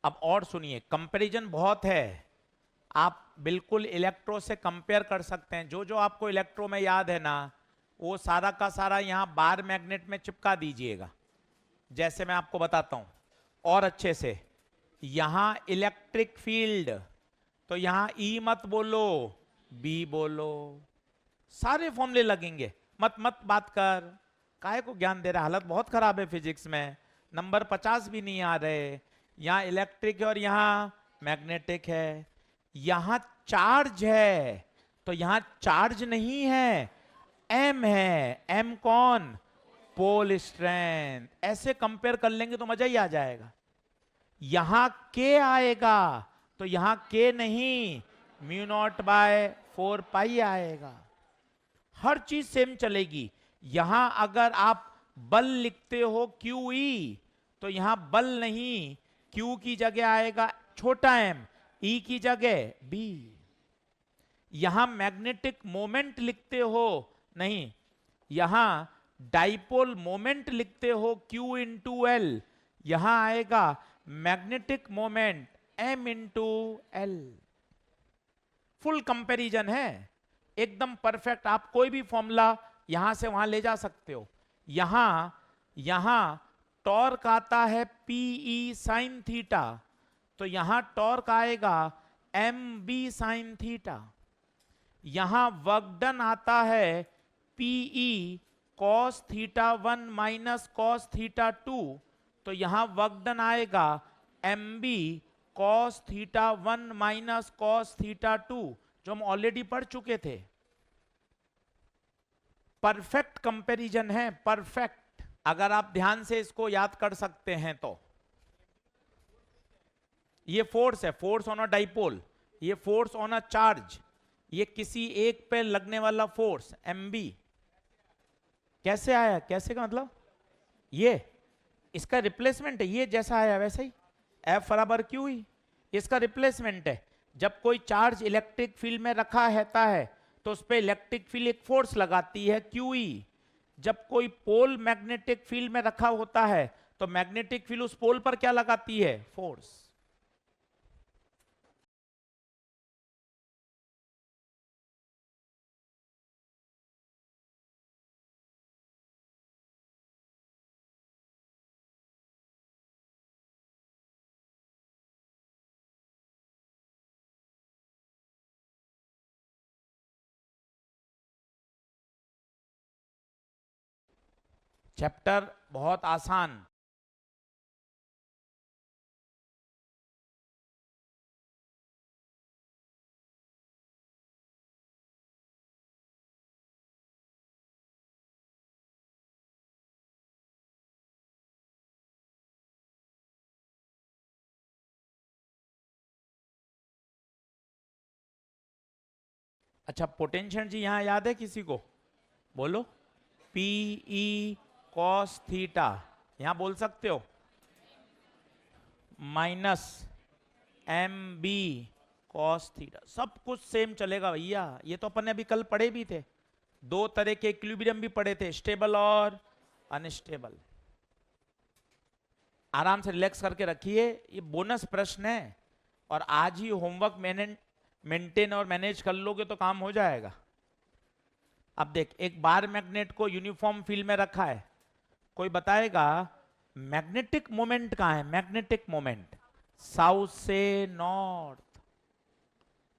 अब और सुनिए, कंपैरिजन बहुत है, आप बिल्कुल इलेक्ट्रो से कंपेयर कर सकते हैं। जो जो आपको इलेक्ट्रो में याद है ना, वो सारा का सारा यहां बार मैग्नेट में चिपका दीजिएगा, जैसे मैं आपको बताता हूं और अच्छे से। यहां इलेक्ट्रिक फील्ड, तो यहां ई मत बोलो, बी बोलो, सारे फॉर्मूले लगेंगे। मत मत बात कर, काहे को ज्ञान दे रहा, हालत बहुत खराब है फिजिक्स में, नंबर 50 भी नहीं आ रहे। यहां इलेक्ट्रिक है और यहां मैग्नेटिक है। यहां चार्ज है तो यहां चार्ज नहीं है, एम है। एम कौन? Pole strength. ऐसे कंपेयर कर लेंगे तो मजा ही आ जाएगा। यहां के आएगा तो यहां के नहीं, म्यू नॉट बाय 4 पाई आएगा। हर चीज सेम चलेगी। यहां अगर आप बल लिखते हो क्यू ई, तो यहां बल नहीं, क्यू की जगह आएगा छोटा एम, ई की जगह बी। यहां मैग्नेटिक मोमेंट लिखते हो, नहीं, यहां डाइपोल मोमेंट लिखते हो क्यू इंटू एल, यहां आएगा magnetic moment M into L. Full comparison है, एकदम परफेक्ट। आप कोई भी फॉर्मूला यहां से वहां ले जा सकते हो। यहां टॉर्क आता है पीई साइन थीटा, तो यहां टॉर्क आएगा एम बी साइन थीटा। यहां वर्क डन आता है PE cos theta 1 minus cos theta 2, तो यहां वर्क डन आएगा M B cos theta 1 minus cos theta 2, जो हम ऑलरेडी पढ़ चुके थे। परफेक्ट कंपैरिजन है, परफेक्ट। अगर आप ध्यान से इसको याद कर सकते हैं तो ये फोर्स है, फोर्स ऑन अ डाइपोल, ये फोर्स ऑन अ चार्ज, ये किसी एक पे लगने वाला फोर्स एम बी। कैसे आया? कैसे का मतलब, ये इसका रिप्लेसमेंट है, ये जैसा आया वैसा ही, एफ बराबर क्यू ही, इसका रिप्लेसमेंट है। जब कोई चार्ज इलेक्ट्रिक फील्ड में रखा रहता है तो उस पर इलेक्ट्रिक फील्ड एक फोर्स लगाती है क्यू ई। जब कोई पोल मैग्नेटिक फील्ड में रखा होता है तो मैग्नेटिक फील्ड उस पोल पर क्या लगाती है? फोर्स। चैप्टर बहुत आसान, अच्छा पोटेंशियल जी यहां याद है किसी को? बोलो। पी ई कॉस थीटा, यहां बोल सकते हो, minus M B cos theta, सब कुछ सेम चलेगा भैया। ये तो अपन ने अभी कल पढ़े भी थे, दो तरह के इक्विलिब्रियम भी पढ़े थे, स्टेबल और अनस्टेबल। आराम से रिलैक्स करके रखिए, ये बोनस प्रश्न है, और आज ही होमवर्क मेंटेन और मैनेज कर लोगे तो काम हो जाएगा। अब देख, एक बार मैग्नेट को यूनिफॉर्म फील्ड में रखा है, कोई बताएगा मैग्नेटिक मोमेंट कहां है? मैग्नेटिक मोमेंट साउथ से नॉर्थ।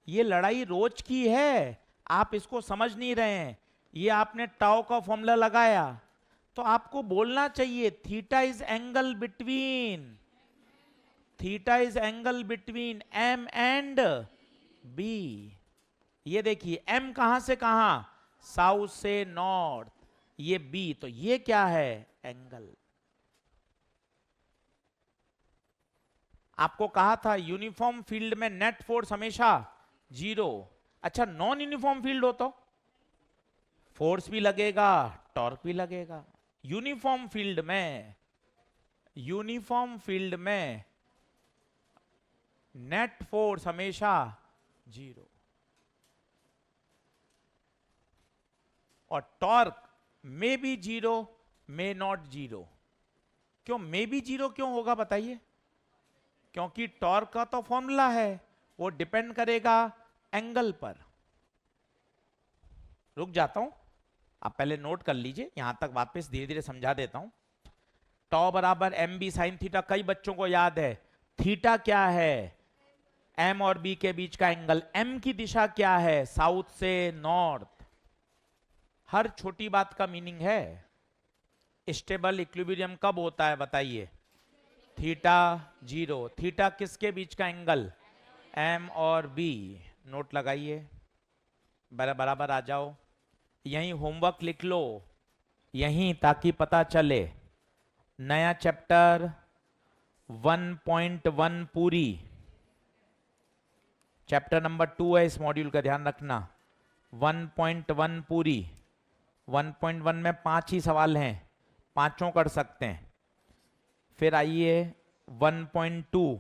ये लड़ाई रोज की है, आप इसको समझ नहीं रहे हैं। ये आपने टाउ का फॉर्मूला लगाया तो आपको बोलना चाहिए theta is angle between M and B. ये देखिए एम कहां से कहां? साउथ से नॉर्थ, ये बी, तो ये क्या है? एंगल। आपको कहा था यूनिफॉर्म फील्ड में नेट फोर्स हमेशा 0। अच्छा नॉन यूनिफॉर्म फील्ड हो तो फोर्स भी लगेगा, टॉर्क भी लगेगा। यूनिफॉर्म फील्ड में नेट फोर्स हमेशा 0 और torque may be 0 may not 0। क्यों मे बी 0 क्यों होगा बताइए? क्योंकि टॉर्क का तो फॉर्मूला है, वो डिपेंड करेगा एंगल पर। रुक जाता हूं, आप पहले नोट कर लीजिए, यहां तक वापस धीरे धीरे समझा देता हूं। टॉ बराबर एम बी साइन थीटा, कई बच्चों को याद है। थीटा क्या है? एम और बी के बीच का एंगल। एम की दिशा क्या है? साउथ से नॉर्थ। हर छोटी बात का मीनिंग है। स्टेबल इक्विलिब्रियम कब होता है बताइए? थीटा 0। थीटा किसके बीच का एंगल? एम और बी। नोट लगाइए, बराबर आ जाओ। यहीं होमवर्क लिख लो, यहीं, ताकि पता चले। नया चैप्टर 1.1 पूरी, चैप्टर नंबर 2 है इस मॉड्यूल का, ध्यान रखना। 1.1 पूरी। 1.1 में 5 ही सवाल हैं, पांचों कर सकते हैं। फिर आइए 1.2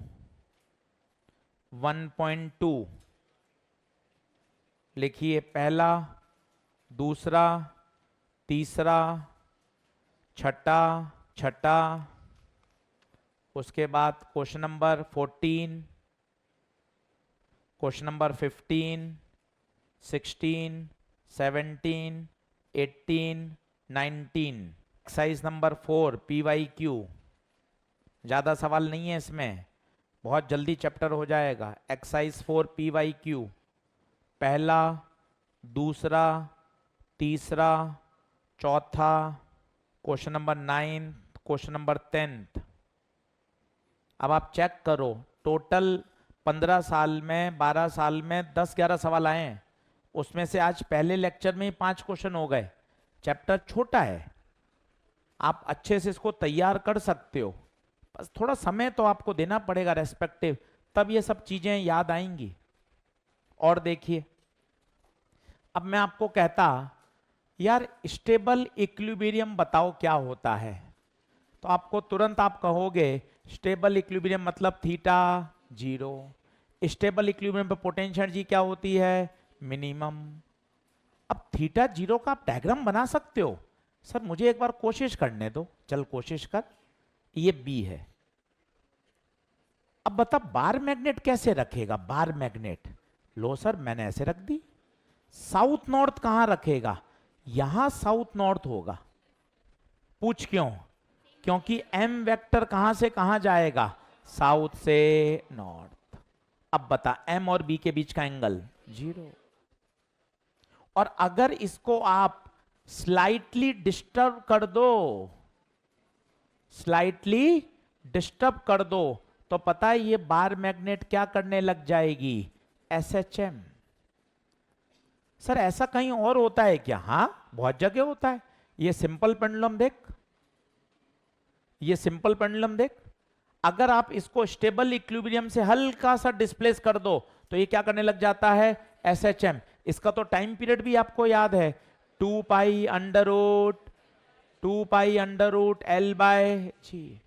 लिखिए, पहला, दूसरा, तीसरा, छठा, उसके बाद question number 14, question number 15, 16, 17, 18, 19। Exercise number 4 PYQ। ज्यादा सवाल नहीं है इसमें, बहुत जल्दी चैप्टर हो जाएगा। एक्सरसाइज 4 PYQ, पहला, दूसरा, तीसरा, चौथा, क्वेश्चन नंबर 9, क्वेश्चन नंबर 10। अब आप चेक करो, टोटल 15 साल में, 12 साल में 10-11 सवाल आए हैं, उसमें से आज पहले लेक्चर में ही 5 क्वेश्चन हो गए। चैप्टर छोटा है, आप अच्छे से इसको तैयार कर सकते हो, बस थोड़ा समय तो आपको देना पड़ेगा रेस्पेक्टिव, तब ये सब चीजें याद आएंगी। और देखिए, अब मैं आपको कहता यार स्टेबल इक्विलिब्रियम बताओ क्या होता है, तो आपको तुरंत आप कहोगे स्टेबल इक्विलिब्रियम मतलब थीटा 0। स्टेबल इक्विलिब्रियम पे पोटेंशियल एनर्जी क्या होती है? मिनिमम। अब थीटा 0 का आप डायग्राम बना सकते हो। सर मुझे एक बार कोशिश करने दो, चल कोशिश कर। ये बी है। अब बता बार मैग्नेट कैसे रखेगा? बार मैग्नेट लो सर, मैंने ऐसे रख दी। साउथ नॉर्थ कहां रखेगा? यहां साउथ नॉर्थ होगा। पूछ क्यों? क्योंकि एम वेक्टर कहां से कहां जाएगा? साउथ से नॉर्थ। अब बता एम और बी के बीच का एंगल 0। और अगर इसको आप स्लाइटली डिस्टर्ब कर दो, तो पता है ये बार मैग्नेट क्या करने लग जाएगी? SHM। सर ऐसा कहीं और होता है क्या? हां बहुत जगह होता है। ये सिंपल पेंडुलम देख, अगर आप इसको स्टेबल इक्विलिब्रियम से हल्का सा डिस्प्लेस कर दो तो ये क्या करने लग जाता है? SHM। इसका तो टाइम पीरियड भी आपको याद है, 2 पाई अंडर रूट L/g।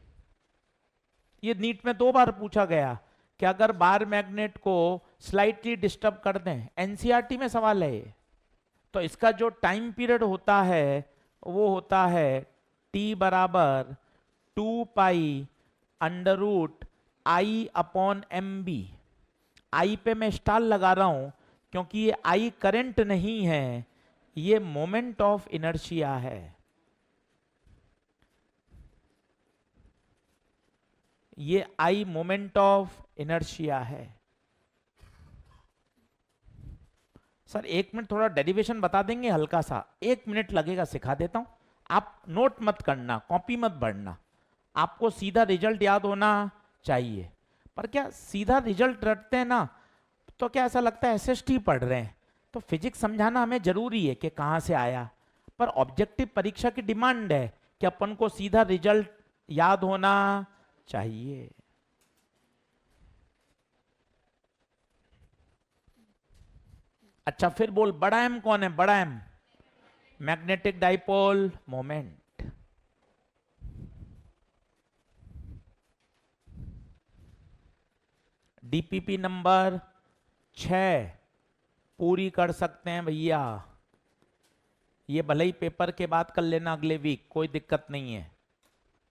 ये नीट में 2 बार पूछा गया कि अगर बार मैग्नेट को स्लाइटली डिस्टर्ब कर दें, एनसीईआरटी में सवाल है ये, तो इसका जो टाइम पीरियड होता है वो होता है t बराबर 2 पाई अंडर रूट I/m/b। आई पे मैं स्टार लगा रहा हूं क्योंकि ये आई करंट नहीं है, ये मोमेंट ऑफ इनर्शिया है। ये आई मोमेंट ऑफ इनर्शिया है। सर 1 मिनट थोड़ा डेरिवेशन बता देंगे हल्का सा, 1 मिनट लगेगा, सिखा देता हूं। आप नोट मत करना, कॉपी मत भरना, आपको सीधा रिजल्ट याद होना चाहिए। पर क्या सीधा रिजल्ट रटते हैं ना तो क्या ऐसा लगता है एसएसटी पढ़ रहे हैं। तो फिजिक्स समझाना हमें जरूरी है कि कहां से आया, पर ऑब्जेक्टिव परीक्षा की डिमांड है कि अपन को सीधा रिजल्ट याद होना चाहिए। अच्छा फिर बोल, बड़ा एम कौन है? बड़ा M magnetic dipole moment. DPP number 6 पूरी कर सकते हैं भैया, ये भले ही पेपर के बाद कर लेना अगले वीक, कोई दिक्कत नहीं है,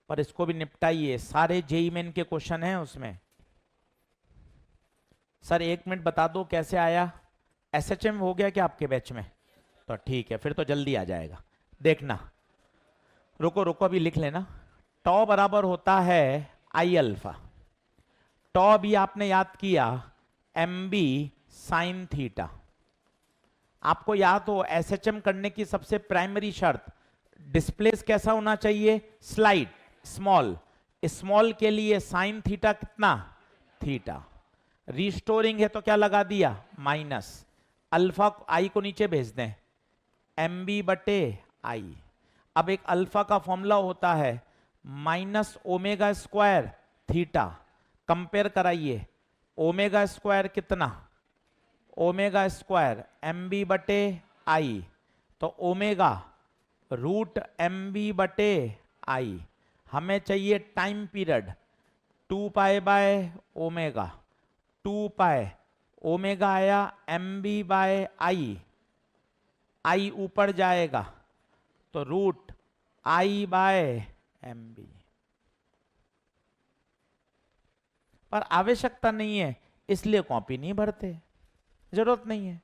पर इसको भी निपटाइए। सारे जेईई मेन के क्वेश्चन हैं उसमें। सर 1 मिनट बता दो कैसे आया, एसएचएम हो गया क्या आपके बैच में? तो ठीक है, फिर तो जल्दी आ जाएगा। देखना, रुको रुको अभी लिख लेना। टॉ बराबर होता है आई अल्फा, टॉ भी आपने याद किया एम बी साइन थीटा। आपको याद हो एसएचएम करने की सबसे प्राइमरी शर्त डिस्प्लेस कैसा होना चाहिए? स्लाइड स्मॉल, स्मॉल के लिए साइन थीटा कितना? थीटा। रिस्टोरिंग है तो क्या लगा दिया? माइनस। अल्फा आई को नीचे भेज दें, एम बी बटे आई। अब एक अल्फा का फॉर्मूला होता है minus omega square theta. Compare कराइए, ओमेगा स्क्वायर कितना? ओमेगा स्क्वायर एम बी बटे आई, तो ओमेगा रूट एम बी बटे आई। हमें चाहिए टाइम पीरियड 2 पाई/ओमेगा, 2 पाई ओमेगा आया एम बी बाय आई ऊपर जाएगा तो रूट I/m/b। पर आवश्यकता नहीं है इसलिए कॉपी नहीं भरते, जरूरत नहीं है।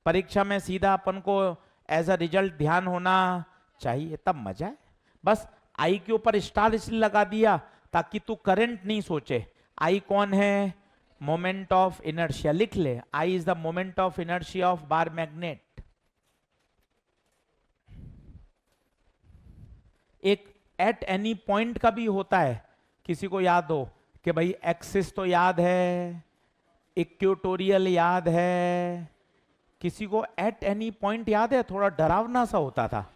परीक्षा में सीधा अपन को एज अ रिजल्ट ध्यान होना चाहिए, तब मजा है। बस आई के ऊपर स्टार इसलिए लगा दिया ताकि तू करंट नहीं सोचे। आई कौन है? Moment of inertia. लिख ले, I is the moment of inertia of bar magnet. एक एट एनी पॉइंट का भी होता है, किसी को याद हो कि भाई एक्सिस तो याद है, इक्वेटोरियल याद है, किसी को एट एनी पॉइंट याद है? थोड़ा डरावना सा होता था।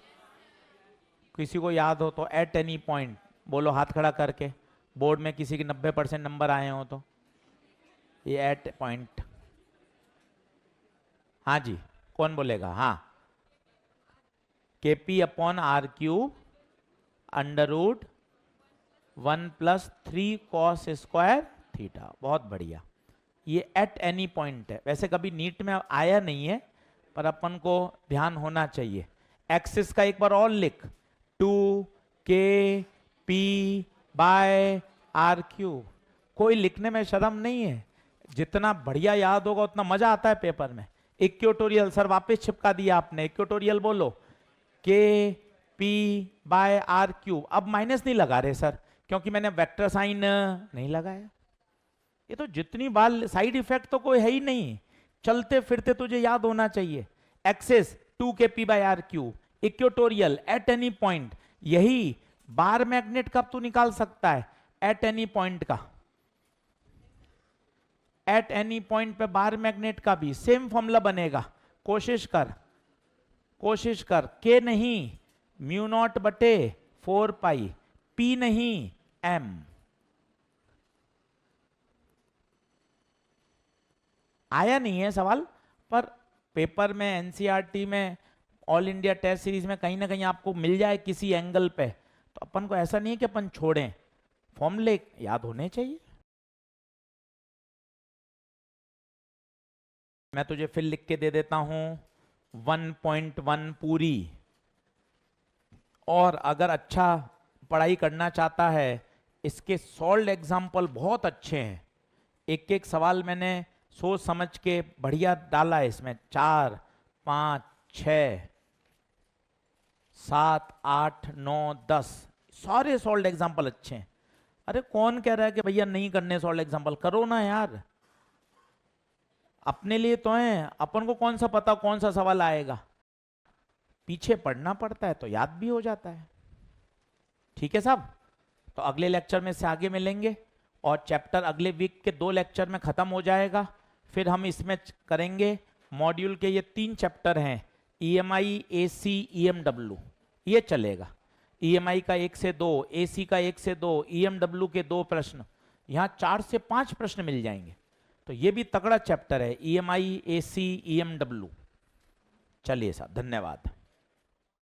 किसी को याद हो तो एट एनी पॉइंट बोलो हाथ खड़ा करके, बोर्ड में किसी के 90% नंबर आए हो तो। ये एट पॉइंट, हाँ जी कौन बोलेगा? हाँ, KP/R³ under root 1+3 cos square theta. बहुत बढ़िया, ये एट एनी पॉइंट है। वैसे कभी नीट में आया नहीं है पर अपन को ध्यान होना चाहिए। एक्सिस का एक बार और लिख, 2KP/R³। कोई लिखने में शर्म नहीं है, जितना बढ़िया याद होगा उतना मजा आता है पेपर में। इक्वेटोरियल सर वापस चिपका दिया आपने, इक्वेटोरियल बोलो, KP/R³। अब माइनस नहीं लगा रहे सर क्योंकि मैंने वेक्टर साइन नहीं लगाया। ये तो जितनी बार साइड इफेक्ट तो कोई है ही नहीं, चलते फिरते तुझे याद होना चाहिए। Axis 2KP/R³, equatorial at any point. यही बार मैग्नेट कब तू निकाल सकता है? एट एनी पॉइंट का। एट एनी पॉइंट पे बार मैग्नेट का भी सेम फॉर्मूला बनेगा। कोशिश कर, कोशिश कर। के नहीं μ0/4 पी नहीं m। आया नहीं है सवाल पर पेपर में, एनसीईआरटी में, ऑल इंडिया टेस्ट सीरीज में कहीं ना कहीं आपको मिल जाए किसी एंगल पे, तो अपन को ऐसा नहीं है कि अपन छोड़ें, फॉर्मूले याद होने चाहिए। मैं तुझे फिर लिख के दे देता हूं 1.1 पूरी, और अगर अच्छा पढ़ाई करना चाहता है, इसके सॉल्व एग्जाम्पल बहुत अच्छे हैं, एक एक सवाल मैंने सोच समझ के बढ़िया डाला है इसमें, 4, 5, 6, 7, 8, 9, 10 सारे सॉल्व एग्जाम्पल अच्छे हैं। अरे कौन कह रहा है कि भैया नहीं करने सॉल्व एग्जाम्पल, करो ना यार, अपने लिए तो है, अपन को कौन सा पता कौन सा सवाल आएगा, पीछे पढ़ना पड़ता है तो याद भी हो जाता है। ठीक है साहब, तो अगले लेक्चर में से आगे मिलेंगे, और चैप्टर अगले वीक के 2 लेक्चर में खत्म हो जाएगा। फिर हम इसमें करेंगे मॉड्यूल के ये 3 चैप्टर हैं, ईएमआई, एसी, ईएमडब्ल्यू, ये चलेगा। ईएमआई का 1 से 2, एसी का 1 से 2, ईएमडब्ल्यू के 2 प्रश्न, यहाँ 4 से 5 प्रश्न मिल जाएंगे, तो ये भी तगड़ा चैप्टर है, ईएमआई, एसी, ईएमडब्ल्यू। चलिए साहब, धन्यवाद।